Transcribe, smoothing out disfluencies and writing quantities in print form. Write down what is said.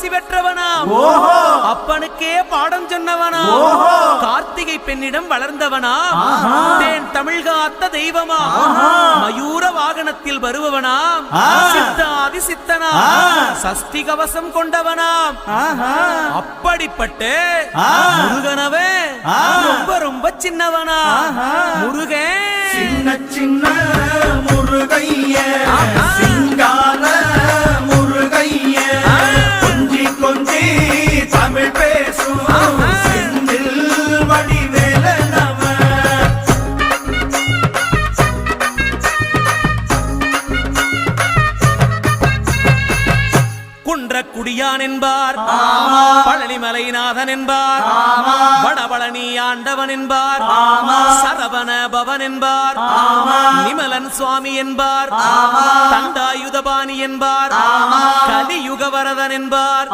பரிசு பெற்றவனா, அப்பனுக்கே பாடம் சொன்னவனா, கார்த்திகை பெண்ணிடம் வளர்ந்தவனா, தேன் தமிழ் காத்த தெய்வமா, மயூர வாகனத்தில் வருபவனாம், சித்தாதி சித்தனா, சஷ்டி கவசம் கொண்டவனாம். அப்படிப்பட்ட முருகனவே ரொம்ப ரொம்ப சின்னவனா. முருகன் சின்ன சின்ன முருகைய சிங்கார முருகைய கொஞ்சி கொஞ்சி தமிழ் பேசும் செந்தில் வடிவேலனவ. குன்றக்குடியான் என்பார், பழனிமலைநாதன் என்பார், வடபழனி ஆண்டவன் என்பார், சரவண பவன் என்பார், நிமலன் சுவாமி என்பார், தண்டாயுதபாணி என்பார், கலியுகவரதன் என்பார்.